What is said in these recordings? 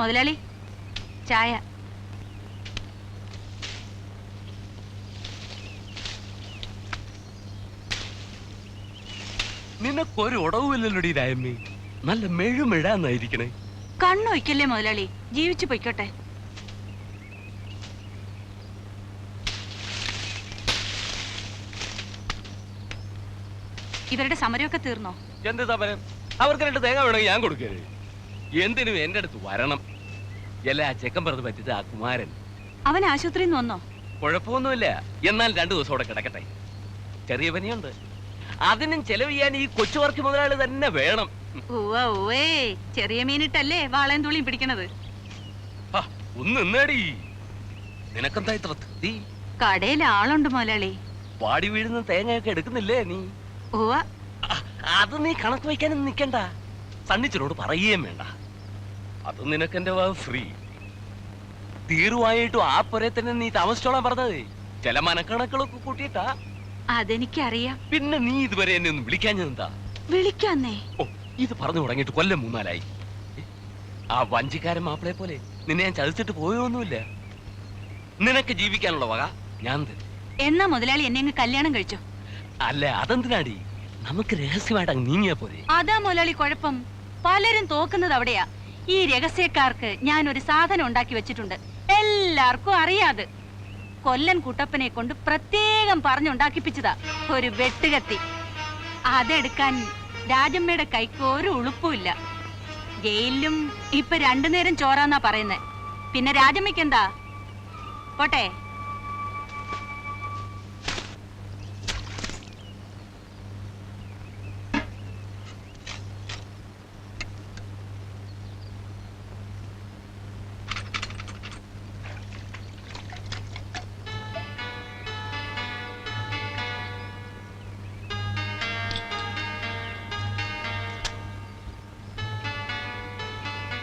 മുതലാളി ചായ. നിനക്കൊരു ഉടവുമില്ലല്ലോടി രായമ്മേ. നല്ല മെഴുമെഴാന്നായിരിക്കണേ. കണ്ണൊയ്ക്കല്ലേ മുതലാളി, ജീവിച്ചു പൊയ്ക്കോട്ടെ. ഇവരുടെ സമരമൊക്കെ തീർന്നോ? എന്ത് സമരം? അവർക്ക് 2 തേങ്ങ വേണമെങ്കിൽ ഞാൻ കൊടുക്കരുത്. എന്തിനും എന്റെ അടുത്ത് വരണം. എല്ലാ ചെക്കൻ പറഞ്ഞ് പറ്റിട്ട് ആ കുമാരൻ. അവൻ ആശുപത്രിയിൽ നിന്ന് വന്നോ? കുഴപ്പമൊന്നുമില്ല, എന്നാൽ 2 ദിവസം അവിടെ കിടക്കട്ടെ. ചെറിയ പനിയുണ്ട്. അതിനും ചെലവ് ചെയ്യാൻ ഈ കൊച്ചുവർക്ക് മുതലാളി തന്നെ വേണം. ഓവേ, ചെറിയ മീനിട്ടല്ലേ വാളയും തുള്ളിയും പിടിക്കണത്. ഒന്ന് നിന്നേടി. നിനക്കെന്താ ഇത്ര തൃപ്തി? കടയിൽ ആളുണ്ട് മുതലാളി. വാടി വീഴുന്ന തേങ്ങയൊക്കെ എടുക്കുന്നില്ലേ നീ? ഓവ, അത് നീ കണക്ക് വയ്ക്കാനും നിക്കണ്ട. സണ്ണിച്ചനോട് പറയുകയും വേണ്ട. അത് നിനക്കെന്റെ ഫ്രീ. തീർവായിട്ടും ആ പുരേ തന്നെ നീ താമസിച്ചോളാൻ പറഞ്ഞത്. ചില മനക്കണക്കുകളൊക്കെ കൂട്ടിയിട്ടാ. അതെനിക്കറിയാം. പിന്നെ നീ ഇതുവരെ എന്നെ ഒന്ന് വിളിക്കാഞ്ഞെന്താ? വിളിക്കാന്നേ. ഓ, ഇത് പറഞ്ഞു തുടങ്ങിയിട്ട് കൊല്ലം 3-4 ആ വഞ്ചിക്കാരൻ മാപ്പിളയെ പോലെ നിന്നെ ഞാൻ ചതിച്ചിട്ട് പോയൊന്നുമില്ല. നിനക്ക് ജീവിക്കാനുള്ള വക ഞാൻ തരും. എന്നാ മുതലാളി എന്നെ അങ്ങ് കല്യാണം കഴിച്ചോ? അല്ല, അതെന്തിനാടി? നമുക്ക് രഹസ്യമായിട്ട് അങ്ങ് നീങ്ങിയാ പോലെ. അതാ മുതലാളി കുഴപ്പം. പലരും തോക്കുന്നത് അവിടെയാ. ഈ രഹസ്യക്കാർക്ക് ഞാൻ ഒരു സാധനം ഉണ്ടാക്കി വെച്ചിട്ടുണ്ട്. എല്ലാവർക്കും അറിയാതെ. കൊല്ലൻ കുട്ടപ്പനെ കൊണ്ട് പ്രത്യേകം പറഞ്ഞുണ്ടാക്കിപ്പിച്ചതാ ഒരു വെട്ടുകത്തി. അതെടുക്കാൻ രാജമ്മയുടെ കൈക്ക് ഒരു ഉളുപ്പുമില്ല. ജയിലിലും ഇപ്പൊ 2 നേരം ചോറാന്നാ പറയുന്നത്. പിന്നെ രാജമ്മയ്ക്ക് എന്താ? പോട്ടെ.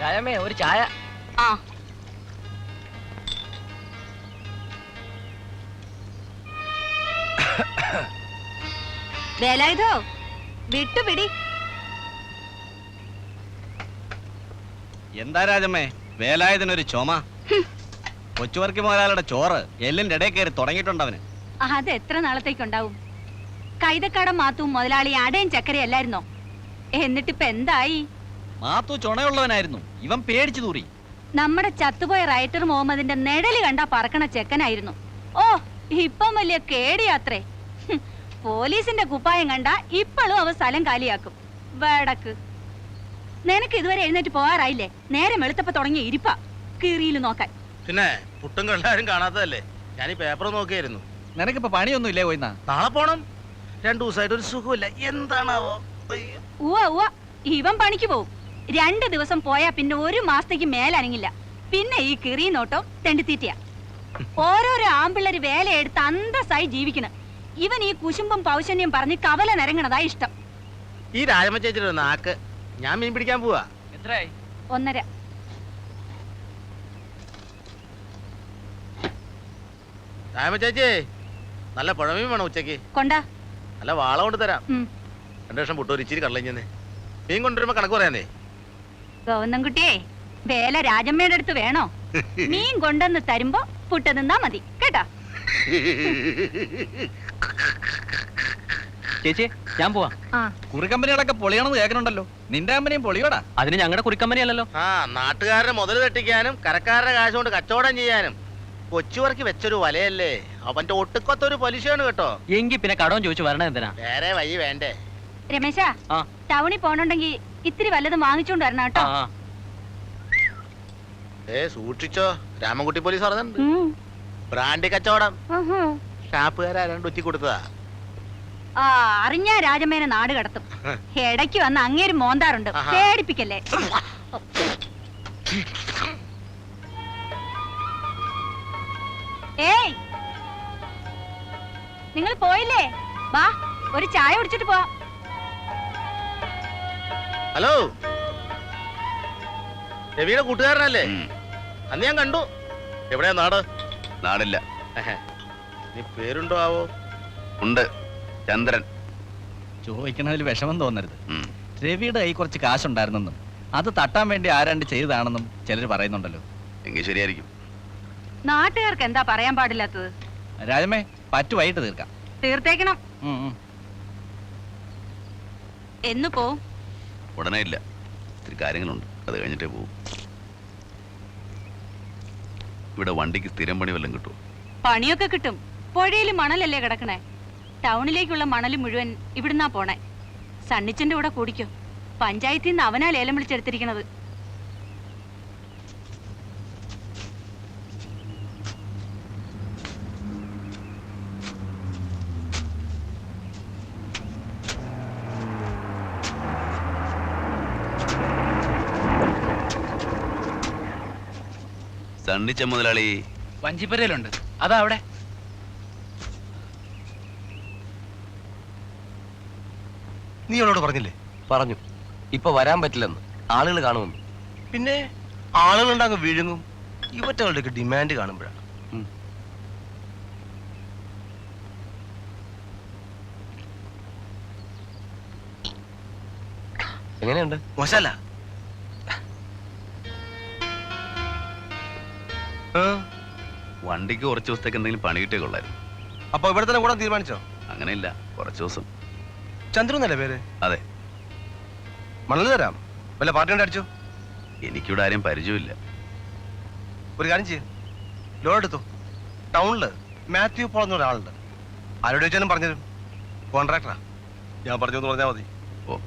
രാജമ്മേ, ഒരു ചായ. ആ, വേലായുധോ വിട്ടുപിടി. എന്താ രാജമ്മേ വേലായുധനൊരു ചുമ? കൊച്ചുവർക്കി മുതലാളിയുടെ ചോറ് എല്ലിന്റെ ഇടയിൽ കയറി തുടങ്ങിയിട്ടുണ്ടവന്. അത് എത്ര നാളത്തേക്കുണ്ടാവും? കൈതക്കാടൻ മാത്തും മുതലാളി അടയും ചക്കരയല്ലായിരുന്നോ? എന്നിട്ടിപ്പ എന്തായി? മാത്തു ചുണയുള്ളവനായിരുന്നു, ഇവൻ പേടിച്ചു തൂറി. നമ്മുടെ ചത്തുപോയ റൈറ്റർ മുഹമ്മദിന്റെ നെടല് കണ്ടാ പറക്കണ ചെക്കനായിരുന്നു. ഓ, ഇപ്പം വലിയ കേടിയാത്രേ. പോലീസിന്റെ കുപ്പായം കണ്ട ഇപ്പോഴും അവ സ്ഥലം കാലിയാക്കും. വടക്ക് നിനക്ക് ഇതുവരെ എഴുന്നേറ്റ് പോകാറായില്ലേ? നേരം വെളുത്തപ്പോ തുടങ്ങിയ ഇരിപ്പാ കീറിയില് നോക്കാൻ. പിന്നെ പുട്ടും കണ്ടാരും കാണാത്തതല്ലേ? ഞാൻ ഈ പേപ്പർ നോക്കിയായിരുന്നു. നിനക്കിപ്പോ പണിയൊന്നും ഇല്ലേ? പോയിന്നാ നാളെ പോണം. 2 ദിവസമായിട്ട് ഒരു സുഖമില്ല. എന്താണാവോ? ഉവ്വ, ഇവൻ പണിക്ക് പോവും. 2 ദിവസം പോയാ പിന്നെ 1 മാസത്തേക്ക് മേലനങ്ങില്ല. പിന്നെ ഈ കിറി നോട്ടോ തെണ്ടിത്തീറ്റയാ. ഓരോരോ ആമ്പിള്ളേര് വേലയെടുത്ത് അന്തസ്സായി ജീവിക്കണം. ഇവൻ ഈ കുശുമ്പും പൗശന്യം പറഞ്ഞ് കവല നിരങ്ങണതാ ഇഷ്ടം. ഈ രാജമ്മ ചേച്ചിയുടെ നാക്ക്. ഞാൻ മീൻ പിടിക്കാൻ പോവാ. എത്രയായി? 1.5. രാജമ്മ ചേച്ചി, നല്ല പുഴമീൻ വേണം ഉച്ചക്ക്. കൊണ്ടാ. നല്ല വാള കൊണ്ട് തരാം. 2 ലക്ഷം പുട്ടോ ഇച്ചിരി കള്ളഞ്ഞെന്ന്. മീൻ കൊണ്ടുവരുമ്പോ കണക്ക് പറയാനേ. ഗോവന്നൻകുട്ടിയെ, വേല രാജമ്മയുടെ അടുത്ത് വേണോ? മീൻ കൊണ്ടെന്ന് തരുമ്പോ പുട്ട് നിന്നാ മതി കേട്ടാ. ചേച്ചി, ഞാൻ പോവാ. കുറിക്കമ്പനികളൊക്കെ പൊളിയണമെന്ന് കേൾക്കണുണ്ടല്ലോ. നിന്റെ കമ്പനിയും പൊളിയോടാ. അതിന് ഞങ്ങളുടെ കുറിക്കമ്പനി അല്ലല്ലോ. നാട്ടുകാരുടെ മുതൽ തട്ടിക്കാനും കരക്കാരുടെ കാശ് കൊണ്ട് കച്ചവടം ചെയ്യാനും കൊച്ചുവർക്ക് വെച്ചൊരു വലയല്ലേ. അവന്റെ ഒട്ടുക്കൊത്തൊരു പലിശയാണ് കേട്ടോ. എങ്കിൽ പിന്നെ കടവും ചോദിച്ചു വരണ എന്തിനാ? വേറെ വഴി വേണ്ടേ? രമേശ, ടൗണിൽ പോണുണ്ടെങ്കി ഇത്തിരി വല്ലതും വാങ്ങിച്ചോണ്ട് വരണം കേട്ടോ. സൂക്ഷിച്ചോ, രാമൻകുട്ടി പോലീസ് പറഞ്ഞിട്ടുണ്ട്. ബ്രാൻഡ് കച്ചവടം. ഷാപ്പുകാരാണ്ട് ഒറ്റി കൊടുത്തതാ. അറിഞ്ഞ രാജമ്മേനെ നാട് കടത്തും. ഇടയ്ക്ക് വന്ന് അങ്ങേര് മോന്താറുണ്ട്. പേടിപ്പിക്കല്ലേ. ഏയ്, നിങ്ങൾ പോയില്ലേ? വാ, ഒരു ചായ കുടിച്ചിട്ട് പോവാം. ഹലോ, രവിയുടെ കൂട്ടുകാരനല്ലേ? അന്ന് ഞാൻ കണ്ടു. എവിടെയാ നാട്? നാടില്ല. നീ പേരുണ്ടോ ആവോ? ഉണ്ട്, ചന്ദ്രൻ. ചോദിക്കണതിൽ വിഷമം തോന്നരുത്. രവിയുടെ കൈ കുറച്ച് കാശുണ്ടായിരുന്നെന്നും അത് തട്ടാൻ വേണ്ടി ആരാണ്ട് ചെയ്തതാണെന്നും ചിലർ പറയുന്നുണ്ടല്ലോ. എങ്കിൽ ശരിയായിരിക്കും. നാട്ടുകാർക്ക് എന്താ പറയാൻ പാടില്ലാത്തത്? രാജമ്മേ, പറ്റുമായിട്ട് തീർക്കാം. തീർത്തേക്കണം. എന്ന് പോവും? ഉടനെ ഇല്ല, ഇത്തിരി കാര്യങ്ങളുണ്ട്, അത് കഴിഞ്ഞിട്ടേ പോവും. ഇവിടെ വണ്ടിക്ക് സ്ഥിരം പണി വല്ലതും കിട്ടുമോ? പണിയൊക്കെ കിട്ടും. പുഴയിൽ മണലല്ലേ കിടക്കണേ. ടൗണിലേക്കുള്ള മണൽ മുഴുവൻ ഇവിടുന്നാ പോണേ. സണ്ണിച്ചന്റെ കൂടെ കൂടിക്കോ. പഞ്ചായത്തിൽ നിന്ന് അവനാ ലേലം വിളിച്ചെടുത്തിരിക്കണത്. സണ്ണിച്ച മുതലാളി വഞ്ചിപ്പരയിലുണ്ട്. അതാ അവിടെ. നീ അവളോട് പറഞ്ഞില്ലേ? പറഞ്ഞു, ഇപ്പൊ വരാൻ പറ്റില്ലെന്ന്, ആളുകൾ കാണുമെന്ന്. പിന്നെ ആളുകളുണ്ടാകും വിഴുങ്ങും. ഇവറ്റകളുടെയൊക്കെ ഡിമാൻഡ് കാണുമ്പോഴാണ്. എങ്ങനെയുണ്ട്? മോശല്ല. വണ്ടിക്ക് കുറച്ച് ദിവസത്തേക്ക് എന്തെങ്കിലും പണി കിട്ടിയേ കൊള്ളായിരുന്നു. അപ്പൊ ഇവിടെ തന്നെ കൂടാൻ തീരുമാനിച്ചോ? അങ്ങനെയില്ല, കുറച്ച് ദിവസം. ചന്ദ്രു എന്നല്ലേ പേര്? അതെ. മണൽ തരാം. വല്ല പാർട്ടി കൊണ്ട് അടിച്ചോ? എനിക്കിവിടെ ആരെയും പരിചയമില്ല. ഒരു കാര്യം ചെയ്യും, ലോഡ് എടുത്തു. ടൗണില് മാത്യു പോൾ എന്ന ഒരാളുണ്ട്. ആരോട് ചോദിച്ചാലും പറഞ്ഞുതരും. കോൺട്രാക്ടറാ. ഞാൻ പറഞ്ഞു എന്ന് പറഞ്ഞാൽ മതി. ഓ,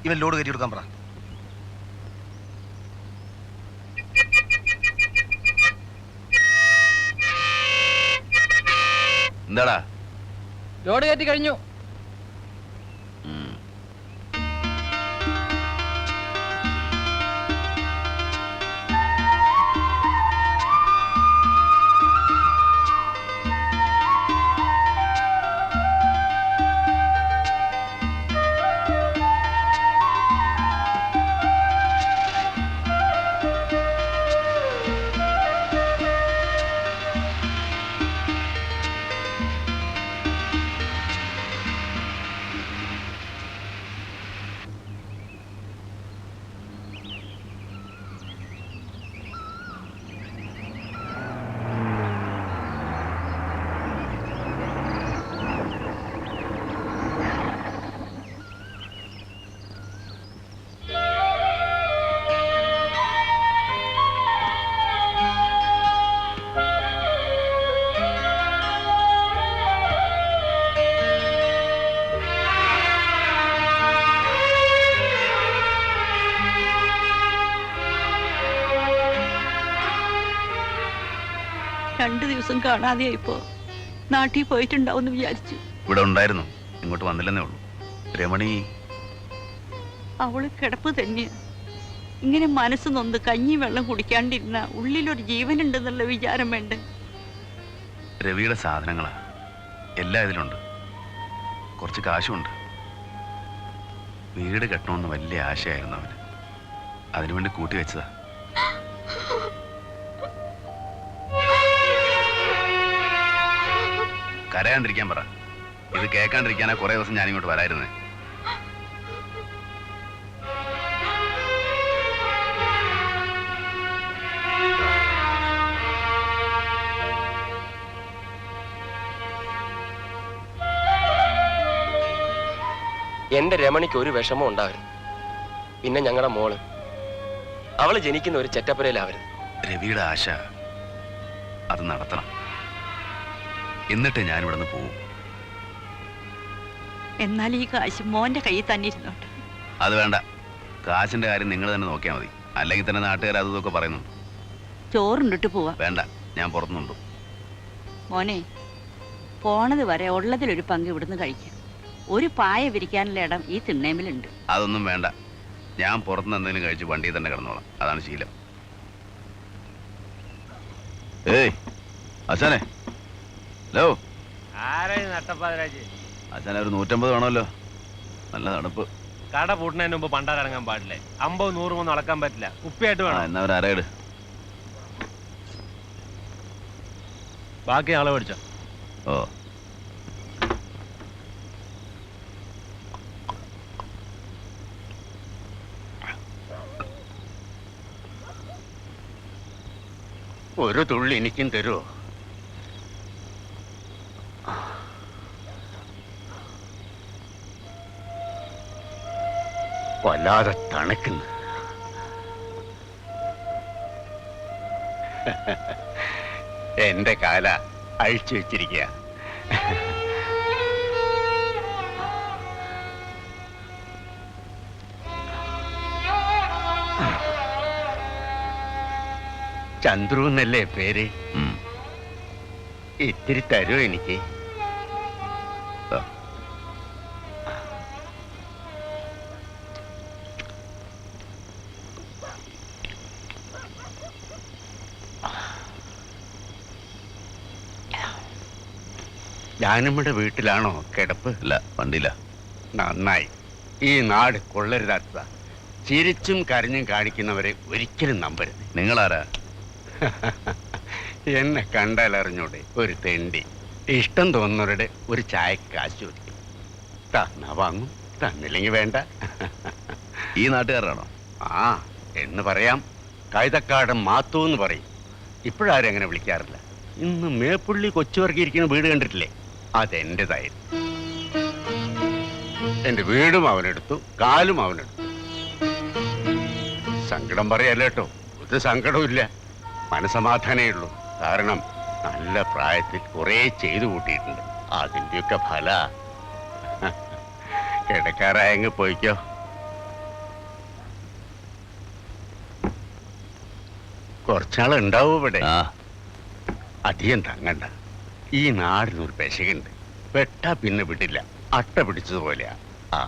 ഇവൻ ലോഡ് കയറ്റി കൊടുക്കാൻ പറ. എന്താടാ? ലോഡ് കയറ്റി കഴിഞ്ഞു. രണ്ടു ദിവസം കാണാതെയായിപ്പോ നാട്ടിൽ പോയിട്ടുണ്ടാവും വിചാരിച്ചു. ഇവിടെ ഉണ്ടായിരുന്നു, ഇങ്ങോട്ട് വന്നില്ലെന്നേ ഉള്ളൂ. രമണി അവള് കിടപ്പ് തന്നെയാ. ഇങ്ങനെ മനസ്സ് നൊന്ന് കഞ്ഞി വെള്ളം കുടിക്കാണ്ടിരുന്ന ഉള്ളിലൊരു ജീവനുണ്ടെന്നുള്ള വിചാരം വേണ്ട. രവിയുടെ സാധനങ്ങളാ, എല്ലാം ഇതിലുണ്ട്. കുറച്ച് കാശുണ്ട്. വീട് കെട്ടണമെന്ന് വലിയ ആശയായിരുന്നു അവന്. അതിനുവേണ്ടി കൂട്ടി വെച്ചതാ. കരയാണ്ടിരിക്കാൻ പറ. ഇത് കേൾക്കാണ്ടിരിക്കാനാ കുറെ ദിവസം ഞാനിങ്ങോട്ട് വരായിരുന്നേ. എന്റെ രമണിക്ക് ഒരു വിഷമം ഉണ്ടാവരുത്. പിന്നെ ഞങ്ങളുടെ മോള്, അവള് ജനിക്കുന്ന ഒരു ചെറ്റപ്പുരയിലാവരുത്. രവിയുടെ ആശ അത് നടത്തണം. എന്നിട്ട് ഞാനിവിടെ നിന്ന് പോവും. എന്നാൽ ഈ കാശ് മോന്റെ കയ്യിൽ തന്നെ ഇരുന്നോട്ടെ. അത് വേണ്ട, കാശിന്റെ കാര്യം നിങ്ങൾ തന്നെ നോക്കിയാൽ മതി. അല്ലെങ്കിൽ തന്നെ നാട്ടുകാർ അതും ഇതൊക്കെ പറയുന്നുണ്ട്. ചോറുണ്ടിട്ട് പോവാ. വേണ്ട, ഞാൻ പുറത്തുനിന്നുണ്ട്. മോനെ, പോണത് വരെ ഉള്ളതിലൊരു പങ്ക് ഇവിടുന്ന് കഴിക്കാം. ഒരു പായ വിരിക്കാനുള്ള ഇടം ഈ തിണ്ണേമിലുണ്ട്. അതൊന്നും വേണ്ട, ഞാൻ പുറത്തുനിന്ന് എന്തെങ്കിലും കഴിച്ച് വണ്ടിയിൽ തന്നെ കിടന്നോളാം. അതാണ് ശീലം. ഏയ് അച്ഛനെ, ഹലോ. അച്ഛനെ ഒരു 150 വേണമല്ലോ. നല്ല തണുപ്പ്. കട പൂട്ടുന്നതിന് മുമ്പ് പണ്ടാരടങ്ങാൻ പാടില്ലേ? 50, 100 ഒന്നും അളക്കാൻ പറ്റില്ല. കുപ്പിയായിട്ട് വേണം. എന്നാ ഒരു അരയിട്. ബാക്കി ആളെ മേടിച്ചോ. ഓ, ഒരു തുള്ളി എനിക്കും തരുമോ? വല്ലാതെ തണുക്കുന്നു. എന്റെ കാല അഴിച്ചു വെച്ചിരിക്കുക. ചന്ദ്രു എന്നല്ലേ പേര്? ഇത്തിരി തരുമോ എനിക്ക്? ഞാനിമ്മയുടെ വീട്ടിലാണോ കിടപ്പ്? ഇല്ല, വണ്ടിയില്ല. നന്നായി. ഈ നാട് കൊള്ളരുതാത്ത ചിരിച്ചും കരഞ്ഞും കാണിക്കുന്നവരെ ഒരിക്കലും നമ്പരുത്. നിങ്ങളാരാ? എന്നെ കണ്ടാൽ അറിഞ്ഞൂടെ? ഒരു തെണ്ടി. ഇഷ്ടം തോന്നുന്നവരുടെ ഒരു ചായക്ക് കാശ് ചോദിക്കും. തന്നാ വാങ്ങും, തന്നില്ലെങ്കിൽ വേണ്ട. ഈ നാട്ടുകാരാണോ? ആ എന്ന് പറയാം. കൈതക്കാടൻ മാത്തു എന്ന് പറയും. ഇപ്പോഴാരും അങ്ങനെ വിളിക്കാറില്ല. ഇന്ന് മേപ്പുള്ളി കൊച്ചുവർക്കിയിരിക്കുന്ന വീട് കണ്ടിട്ടില്ലേ? അതെന്റേതായിരുന്നു. എന്റെ വീടും അവനെടുത്തു, കാലും അവനെടുത്തു. സങ്കടം പറയല്ല കേട്ടോ, ഒരു സങ്കടവും ഇല്ല. മനസമാധാനേ ഉള്ളൂ. കാരണം നല്ല പ്രായത്തിൽ കുറെ ചെയ്തു കൂട്ടിയിട്ടുണ്ട്. അതിന്റെയൊക്കെ ഫല. കിടക്കാറായങ്ങ് പോയിക്കോ. കുറച്ചാൾ ഉണ്ടാവും ഇവിടെ. ആ, അധികം തങ്ങണ്ട. ഈ നാടിനൊരു പെശകുണ്ട്. വെട്ടാ പിന്നെ വിടില്ല. അട്ട പിടിച്ചതുപോലെയാ. ആ